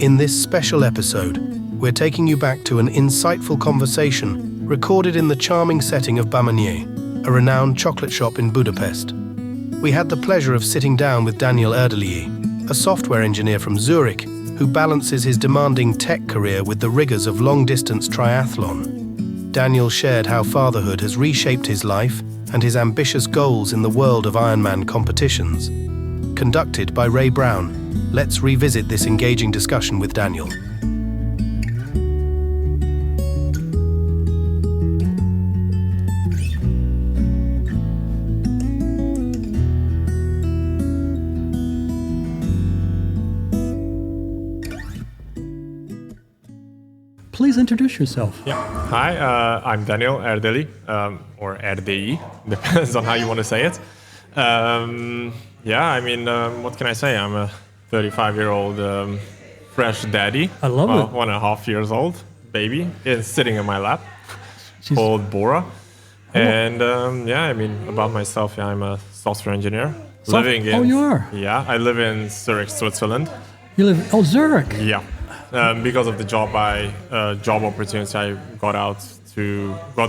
In this special episode, we're taking you back to an insightful conversation recorded in the charming setting of Bamanier, a renowned chocolate shop in Budapest. We had the pleasure of sitting down with Daniel Erdélyi, a software engineer from Zurich, who balances his demanding tech career with the rigors of long-distance triathlon. Daniel shared how fatherhood has reshaped his life and his ambitious goals in the world of Ironman competitions. Conducted by Ray Brown, let's revisit this engaging discussion with Daniel. Please introduce yourself. Yeah. Hi, I'm Daniel Erdélyi, or Erdélyi, depends on how you want to say it. What can I say? I'm a 35-year-old fresh daddy. I love it. 1.5 years old baby is sitting in my lap, called Bora. And about myself, I'm a software engineer. You are? Yeah, I live in Zurich, Switzerland. You live, Zurich? Yeah. Because of the job opportunity, I got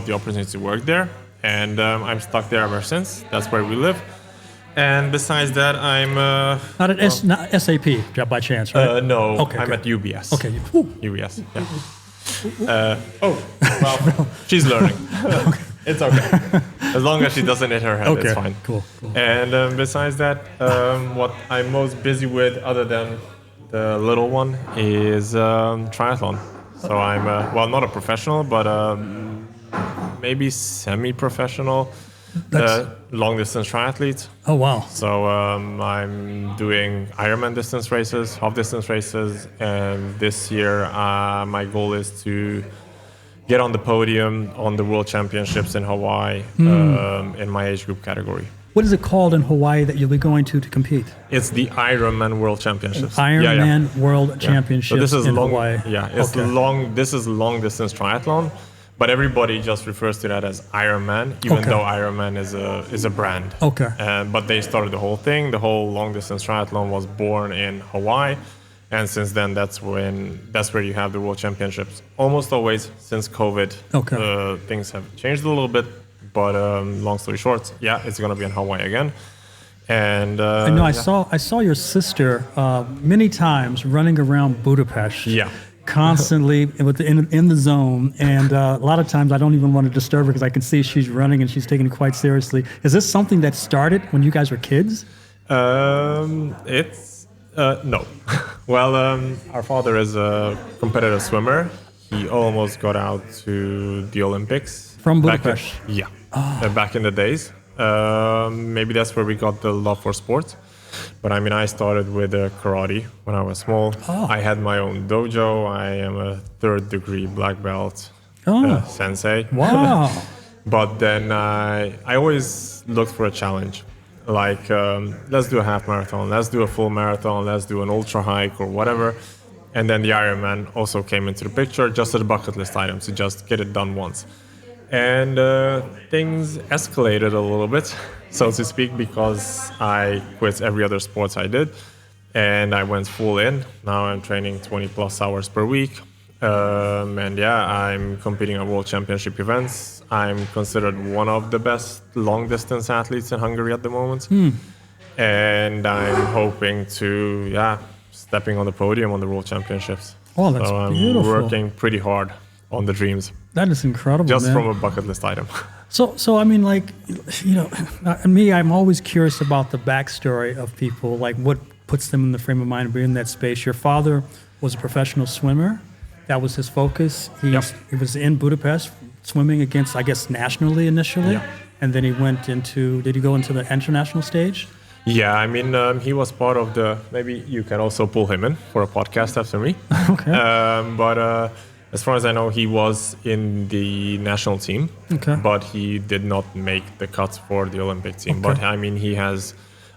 the opportunity to work there, and I'm stuck there ever since. That's where we live. And besides that, I'm not SAP job by chance, right? No. Okay, I'm at UBS. Okay. UBS. Yeah. She's learning. Okay. It's okay. As long as she doesn't hit her head, okay. It's fine. Cool. And besides that, what I'm most busy with, other than the little one, is triathlon. So I'm not a professional, but maybe semi-professional long-distance triathlete. Oh wow! So I'm doing Ironman distance races, half-distance races, and this year my goal is to get on the podium on the World Championships in Hawaii in my age group category. What is it called in Hawaii that you'll be going to compete? It's the Ironman World Championships. Ironman World Championships so this is in long, Hawaii. Yeah, it's long. This is long distance triathlon, but everybody just refers to that as Ironman, even though Ironman is a brand. Okay. But they started the whole thing. The whole long distance triathlon was born in Hawaii, and since then that's where you have the World Championships. Almost always since COVID, things have changed a little bit. But long story short, it's going to be in Hawaii again. And I know I saw your sister many times running around Budapest. Yeah. Constantly in the zone, and a lot of times I don't even want to disturb her because I can see she's running and she's taking it quite seriously. Is this something that started when you guys were kids? It's no. Well, our father is a competitive swimmer. He almost got out to the Olympics from Budapest. Back in the days. Maybe that's where we got the love for sports. But I mean, I started with karate when I was small. I had my own dojo. I am a 3rd degree black belt sensei. Wow. But then I always looked for a challenge. Like, let's do a half marathon, let's do a full marathon, let's do an ultra hike or whatever. And then the Ironman also came into the picture, just as a bucket list item, to just get it done once. And things escalated a little bit, so to speak, because I quit every other sports I did, and I went full in. Now I'm training 20 plus hours per week, I'm competing at World Championship events. I'm considered one of the best long distance athletes in Hungary at the moment, and I'm hoping to stepping on the podium on the World Championships. Oh, that's beautiful. I'm working pretty hard on the dreams. That is incredible, just man. From a bucket list item. So I mean, like, me, I'm always curious about the backstory of people, like what puts them in the frame of mind to be in that space. Your father was a professional swimmer. That was his focus. He was in Budapest swimming against, I guess, nationally initially. And then he did he go into the international stage? Yeah, I mean, he was part of maybe you can also pull him in for a podcast after me. Okay. But as far as I know, he was in the national team. Okay. But he did not make the cut for the Olympic team. Okay. But I mean,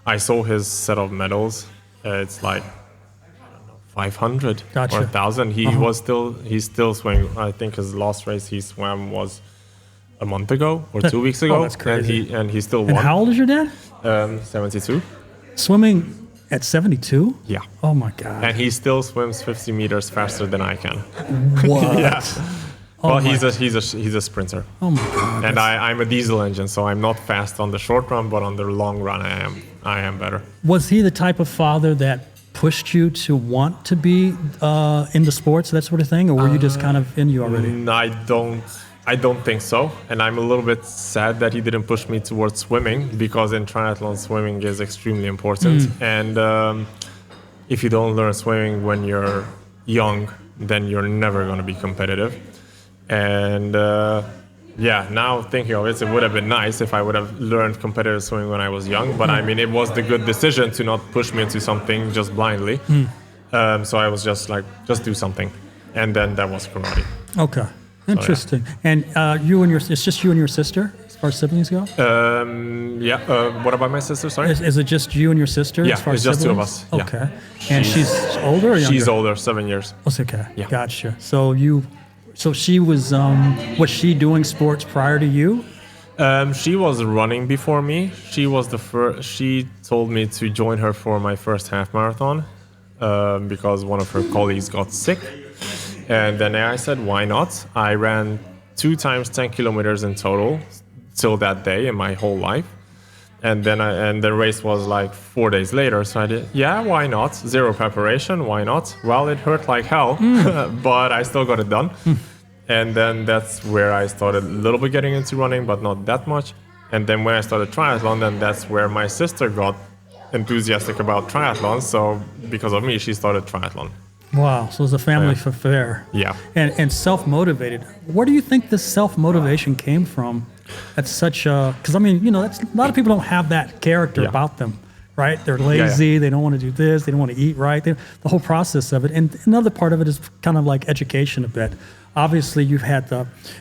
I saw his set of medals. It's like 500 or 1,000. He's still swimming. I think his last race he swam was a month ago or 2 weeks ago. Oh, that's crazy. And he still won. And how old is your dad? 72. Swimming At 72? Yeah. Oh my God. And he still swims 50 meters faster than I can. What? Yeah. Oh Well, my- he's a sprinter. Oh my God. And I'm a diesel engine, so I'm not fast on the short run, but on the long run, I am better. Was he the type of father that pushed you to want to be into sports, that sort of thing, or were you just kind of in you already? I don't think so. And I'm a little bit sad that he didn't push me towards swimming, because in triathlon, swimming is extremely important. And if you don't learn swimming when you're young, then you're never going to be competitive. And now thinking of it, it would have been nice if I would have learned competitive swimming when I was young. But I mean, it was the good decision to not push me into something just blindly. So I was just like, just do something. And then that was karate. Okay. Interesting. And it's just you and your sister, as far as siblings go? What about my sister? Sorry. Is it just you and your sister? Yeah, as far it's as just two of siblings? us. Yeah. Okay. And she's older or younger? She's older, 7 years. Oh, okay. Yeah. Gotcha. So she was she doing sports prior to you? She was running before me. She was the first. She told me to join her for my first half marathon because one of her colleagues got sick. And then I said, why not? I ran 2 times 10 kilometers in total till that day in my whole life. And then the race was like 4 days later. So I did, why not? 0 preparation, why not? Well, it hurt like hell, but I still got it done. And then that's where I started a little bit getting into running, but not that much. And then when I started triathlon, then that's where my sister got enthusiastic about triathlon. So because of me, she started triathlon. Wow. So it was a family affair. Yeah. And self-motivated. Where do you think this self-motivation came from? That's such a... Because, I mean, that's, a lot of people don't have that character about them, right? They're lazy. They don't want to do this. They don't want to eat right. The whole process of it. And another part of it is kind of like education a bit. Obviously, you've had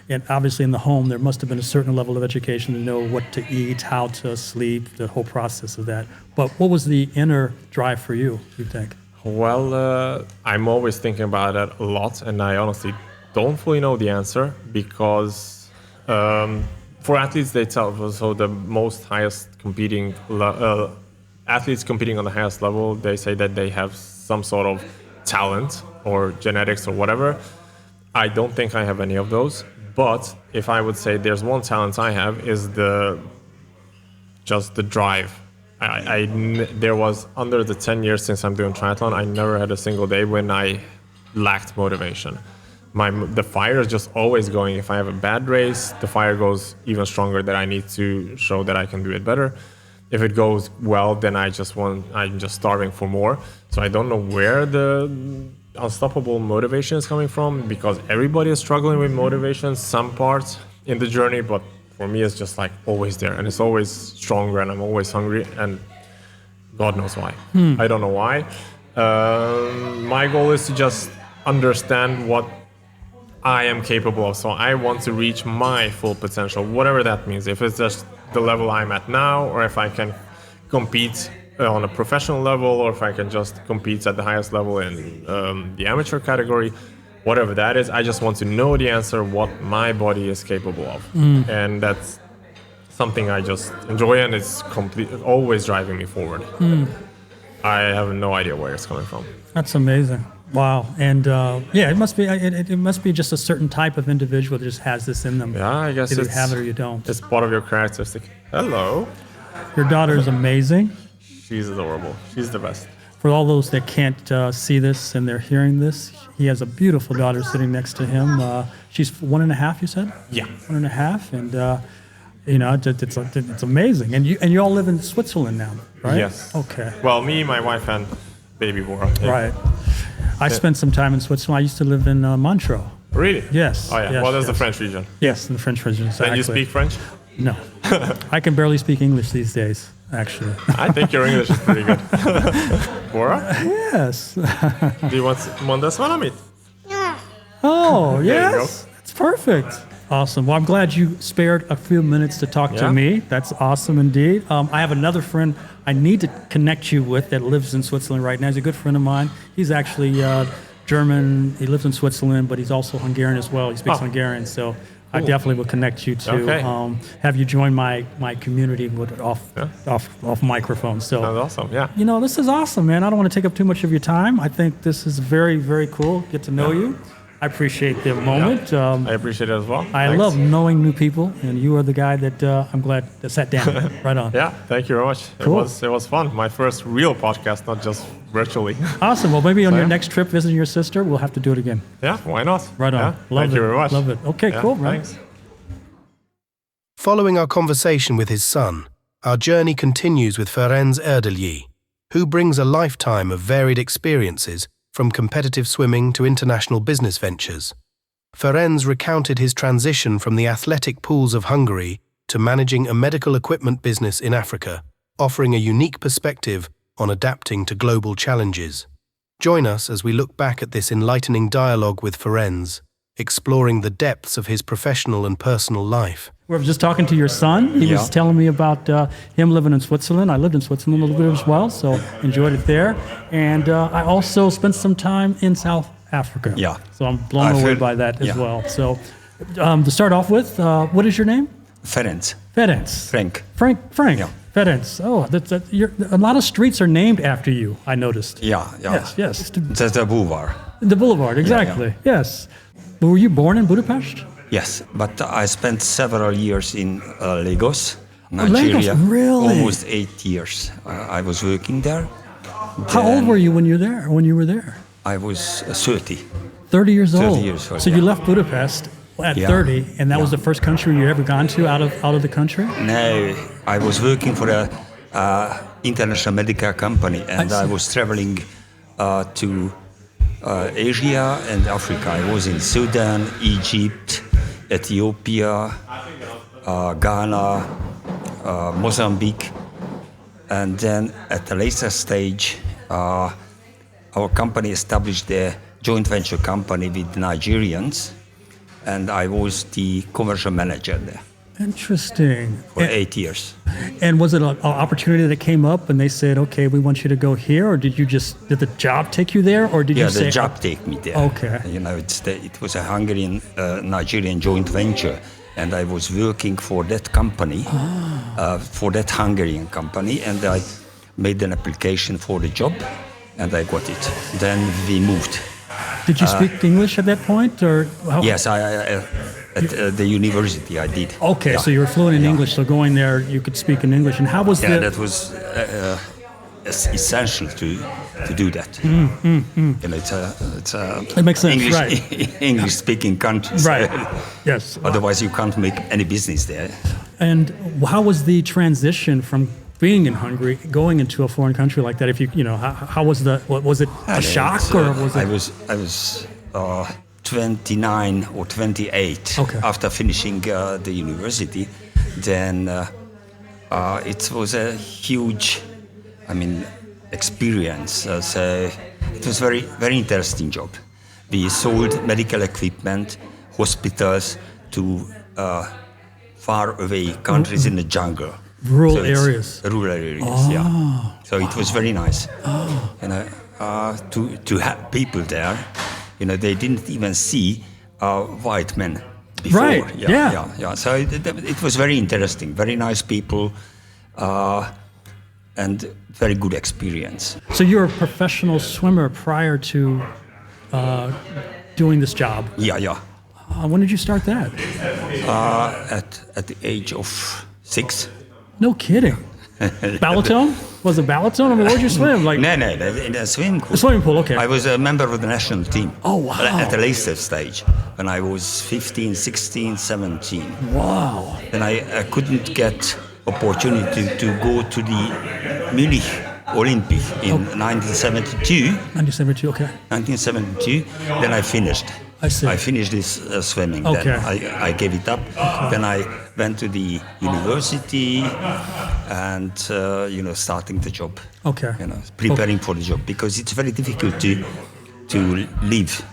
and obviously in the home, there must have been a certain level of education to know what to eat, how to sleep, the whole process of that. But what was the inner drive for you think? Well, I'm always thinking about that a lot, and I honestly don't fully know the answer because for athletes, they tell so the most highest competing athletes competing on the highest level, they say that they have some sort of talent or genetics or whatever. I don't think I have any of those, but if I would say there's one talent I have is just the drive. There was under the 10 years since I'm doing triathlon, I never had a single day when I lacked motivation. The fire is just always going. If I have a bad race, the fire goes even stronger that I need to show that I can do it better. If it goes well, then I'm just starving for more. So I don't know where the unstoppable motivation is coming from because everybody is struggling with motivation, some parts in the journey, but for me, it's just like always there, and it's always stronger, and I'm always hungry, and God knows why. I don't know why. My goal is to just understand what I am capable of. So I want to reach my full potential, whatever that means. If it's just the level I'm at now, or if I can compete on a professional level, or if I can just compete at the highest level in the amateur category. Whatever that is, I just want to know the answer, what my body is capable of. And that's something I just enjoy, and it's always driving me forward. I have no idea where it's coming from. That's amazing. Wow. And it must be just a certain type of individual that just has this in them. Yeah, I guess either you have it or you don't. It's part of your characteristic. Hello. Your daughter is amazing. She's adorable. She's the best. For all those that can't see this and they're hearing this, he has a beautiful daughter sitting next to him. She's 1.5, you said? Yeah. 1.5, and it's amazing. And you all live in Switzerland now, right? Yes. Okay. Well, me, my wife, and baby Bora. Yeah. Right. I spent some time in Switzerland. I used to live in Montreux. Really? Yes. Oh yeah. Yes, well, that's yes. the French region. Yes, in the French region. Exactly. And you speak French? No. I can barely speak English these days, actually. I think your English is pretty good. Bora? Yes. Do you want this one, Amit? Oh, There you yes. That's perfect. Awesome. Well, I'm glad you spared a few minutes to talk to me. That's awesome indeed. I have another friend I need to connect you with that lives in Switzerland right now. He's a good friend of mine. He's actually German. He lives in Switzerland, but he's also Hungarian as well. He speaks Hungarian. So I definitely will connect you to have you join my community with off microphone. So That's awesome. Yeah. this is awesome, man. I don't want to take up too much of your time. I think this is very, very cool. Get to know you. I appreciate the moment. I appreciate it as well. I love knowing new people, and you are the guy that I'm glad that sat down. Right on. Yeah, thank you very much. Cool. It was fun. My first real podcast, not just virtually. Awesome. Well, maybe on your next trip visiting your sister, we'll have to do it again. Yeah, why not? Right on. Yeah, thank you very much. Love it. Okay, cool, man. Thanks. Following our conversation with his son, our journey continues with Ferenc Erdélyi, who brings a lifetime of varied experiences from competitive swimming to international business ventures. Ferenc recounted his transition from the athletic pools of Hungary to managing a medical equipment business in Africa, offering a unique perspective on adapting to global challenges. Join us as we look back at this enlightening dialogue with Ferenc, exploring the depths of his professional and personal life. We were just talking to your son. He was telling me about him living in Switzerland. I lived in Switzerland a little bit as well, so enjoyed it there. And I also spent some time in South Africa. Yeah. So I'm blown away by that as well. So to start off with, what is your name? Ferenc. Ferenc. Frank. Frank. Yeah. Ferenc. Oh, a lot of streets are named after you, I noticed. Yeah. Yes. That's the boulevard. The boulevard, exactly. Yes. But were you born in Budapest? Yes, but I spent several years in Lagos, Nigeria. Lagos, really? Almost 8 years. I was working there. How old were you when you were there? I was 30. 30 years old. 30 years old. So you left Budapest at 30, and that was the first country you ever gone to out of the country? No, I was working for a international medical company, and I was traveling to Asia and Africa. I was in Sudan, Egypt, Ethiopia, Ghana, Mozambique, and then at a later stage, our company established a joint venture company with Nigerians, and I was the commercial manager there. Interesting. For 8 years. And was it an opportunity that came up and they said, okay, we want you to go here, or did the job take you there, or did you say... Yeah, the job take me there. Okay. It was a Hungarian-Nigerian joint venture, and I was working for that company, for that Hungarian company, and I made an application for the job, and I got it. Then we moved. Did you speak English at that point, or how? Yes, at the university I did. Okay, so you were fluent in English, so going there you could speak in English. And how was that was essential to do that. It makes sense, English, right? English-speaking country. Right. Yes. Otherwise, you can't make any business there. And how was the transition from being in Hungary, going into a foreign country like that? How was it a shock, or was it? I was 29 or 28 after finishing the university. Then it was a huge, experience. So it was very, very interesting job. We sold medical equipment, hospitals to far away countries in the jungle. Rural areas. Rural areas, yeah. So it was very nice. To have people there, they didn't even see white men before. Right. Yeah. So it was very interesting. Very nice people, and very good experience. So you're a professional swimmer prior to doing this job. Yeah. When did you start that? At the age of 6. No kidding. Balaton? Was it Balaton? Where did you swim? No, in a swimming pool. A swimming pool, okay. I was a member of the national team. Oh, wow. At a later stage, when I was 15, 16, 17. Wow. Then I couldn't get opportunity to go to the Munich Olympic in 1972. 1972, okay. 1972, then I finished. I see. I finished this swimming. Okay. Then I gave it up. Okay. Then I went to the university and, starting the job. Okay. Preparing for the job, because it's very difficult to live.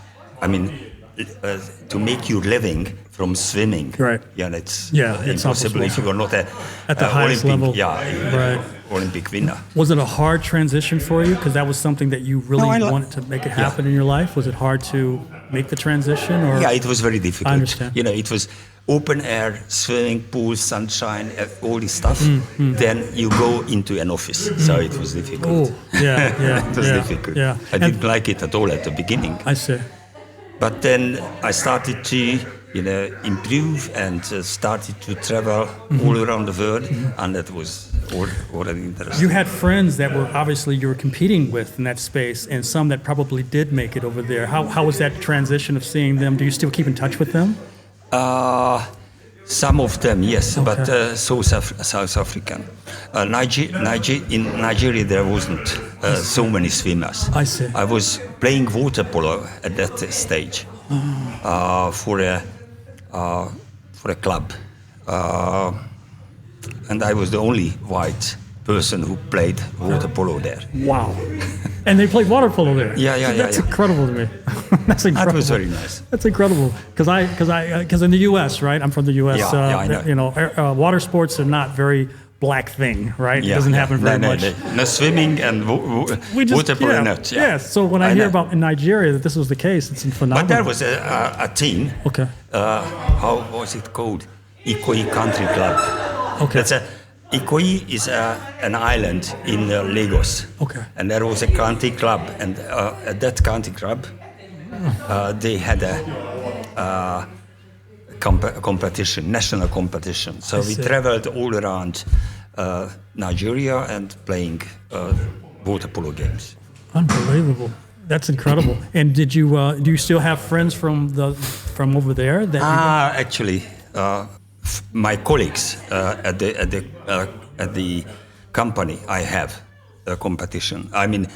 To make your living from swimming. Right. It's impossible if you are not at the highest Olympic, level. Right. Olympic winner. Was it a hard transition for you? Because that was something that you really wanted to make it happen in your life. Was it hard to make the transition? Or? Yeah, it was very difficult. I understand. You know, it was open air, swimming pool, sunshine, all this stuff. Then you go into an office, so it was difficult. Oh, yeah. It was difficult. Yeah. I didn't like it at all at the beginning. I see. But then I started to, improve and started to travel all around the world, and that was already interesting. You had friends that were obviously you were competing with in that space, and some that probably did make it over there. How was that transition of seeing them? Do you still keep in touch with them? Some of them, yes, but South African. In Nigeria, there wasn't so many swimmers. I see. I was playing water polo at that stage for a club, and I was the only white person who played water polo there. Wow. And they played water polo there. Yeah. That's incredible to me. That's incredible. That was very nice. That's incredible because in the U.S., right? I'm from the U.S. I know. Water sports are not very black thing, right? It doesn't happen very much. No swimming and water polo, not. Yeah. So when I hear about in Nigeria that this was the case, it's phenomenal. But there was a team. Okay. How was it called? Ikoyi Country Club. Okay. Ikoyi is an island in Lagos. Okay. And there was a country club, and at that country club, they had a competition, national competition. So we traveled all around Nigeria and playing water polo games. Unbelievable. That's incredible. And do you still have friends from over there? Actually, my colleagues at the company, I have a competition. I mean,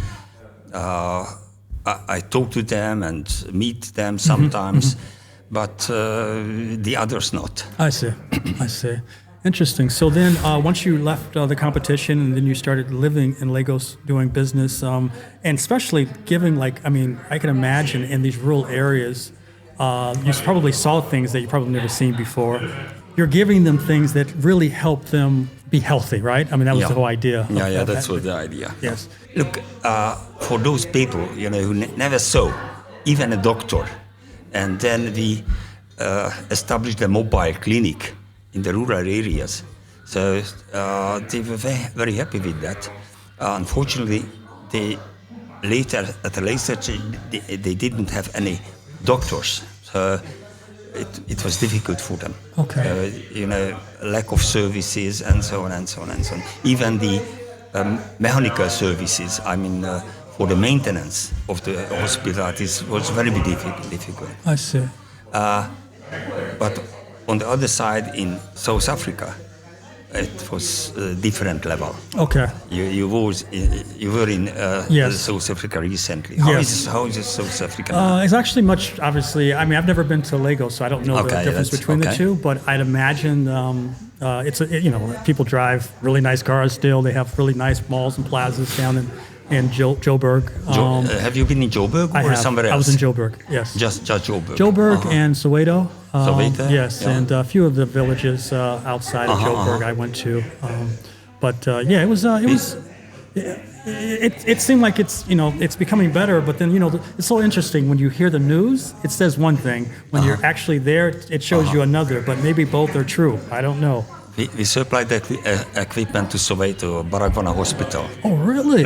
I talk to them and meet them sometimes, but the others not. I see. Interesting. So then once you left the competition and then you started living in Lagos doing business, and especially giving I can imagine in these rural areas, you probably saw things that you probably never seen before. You're giving them things that really help them be healthy, right? I mean, that was the whole idea. Yeah, that's what the idea. Yes. Look, for those people, who never saw, even a doctor, and then we established a mobile clinic in the rural areas. So they were very happy with that. Unfortunately, at a later stage, they didn't have any doctors. So it was difficult for them. Okay. Lack of services and so on and so on and so on. Even the mechanical services, for the maintenance of the hospital, it was very difficult. I see. But on the other side, in South Africa, it was a different level. Okay. You were in South Africa recently. How is South Africa? It's actually much, obviously, I've never been to Lagos, so I don't know the difference between the two, but I'd imagine people drive really nice cars still. They have really nice malls and plazas down in Joburg. Have you been in Joburg or somewhere else? I was in Joburg, yes. Just Joburg? Joburg and Soweto. Soweto? Yes, and a few of the villages outside of Joburg I went to. It seemed like it's becoming better, but then, it's so interesting when you hear the news, it says one thing. When you're actually there, it shows you another, but maybe both are true. I don't know. We supplied the equipment to Soweto, Baragwana Hospital. Oh, really?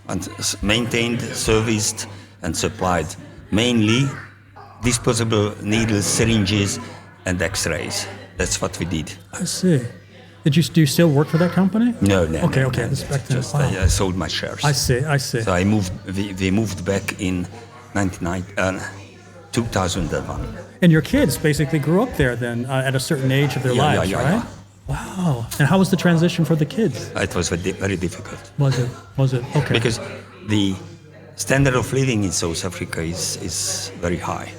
And maintained, serviced, and supplied mainly disposable needles, syringes, and X-rays. That's what we did. I see. Do you still work for that company? No. Okay. Just I sold my shares. I see. So we moved back in 2001. And your kids basically grew up there then at a certain age of their lives, right? Yeah. Wow. And how was the transition for the kids? It was very difficult. Was it? Okay. Because the standard of living in South Africa is very high.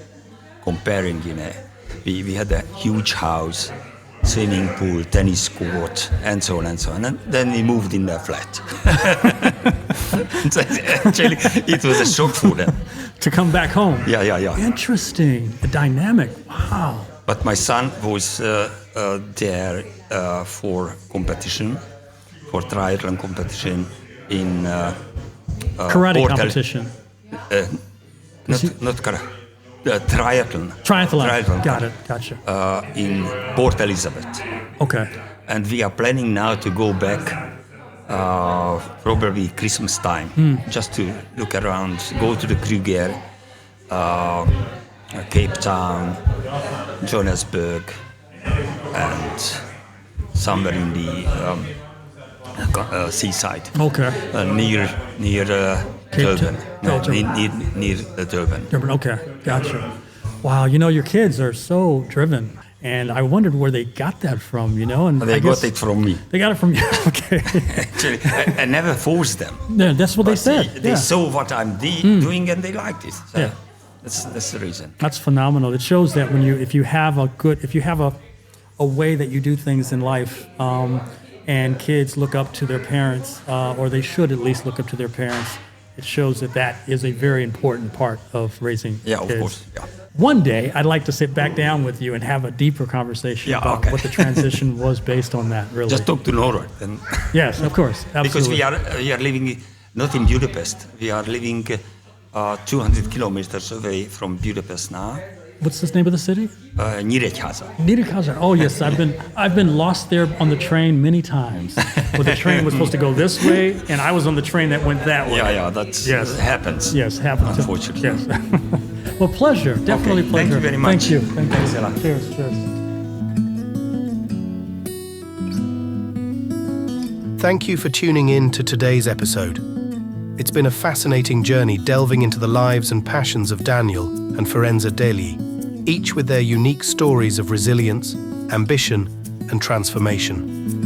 Comparing, we had a huge house, swimming pool, tennis court, and so on and so on. And then we moved in a flat. Actually, it was a shock for them. To come back home? Yeah. Interesting. The dynamic. Wow. But my son was there for competition, for triathlon competition in karate competition. Not karate. triathlon. Triathlon. Got it. Gotcha. In Port Elizabeth. Okay. And we are planning now to go back probably Christmas time, just to look around, go to the Kruger, Cape Town, Johannesburg, and somewhere in the seaside. Okay. Near Durban. No, Durban. near Durban. Durban. Okay. Gotcha. Wow. Your kids are so driven. And I wondered where they got that from, and They got it from me. They got it from you. Okay. Actually, I never forced them. Yeah, that's what they said. They saw what I'm doing and they liked it. So Yeah. that's the reason. That's phenomenal. It shows that if you have a way that you do things in life, and kids look up to their parents, or they should at least look up to their parents, it shows that is a very important part of raising Yeah, kids. of course. Yeah. One day, I'd like to sit back down with you and have a deeper conversation about what the transition was based on that, really. Just talk to Nora. Then. Yes, of course. Absolutely. Because we are living not in Budapest. We are living 200 kilometers away from Budapest now. What's the name of the city? Nyíregyháza. Nyíregyháza. Oh yes, I've been lost there on the train many times. Where the train was supposed to go this way, and I was on the train that went that way. Yeah, that happens. Yes, happens. Unfortunately. Yes. Well, pleasure. Definitely pleasure. Thank you very much. Thank you. Thanks a lot. Cheers. Thank you for tuning in to today's episode. It's been a fascinating journey delving into the lives and passions of Daniel and Ferenc Erdélyi, each with their unique stories of resilience, ambition, and transformation.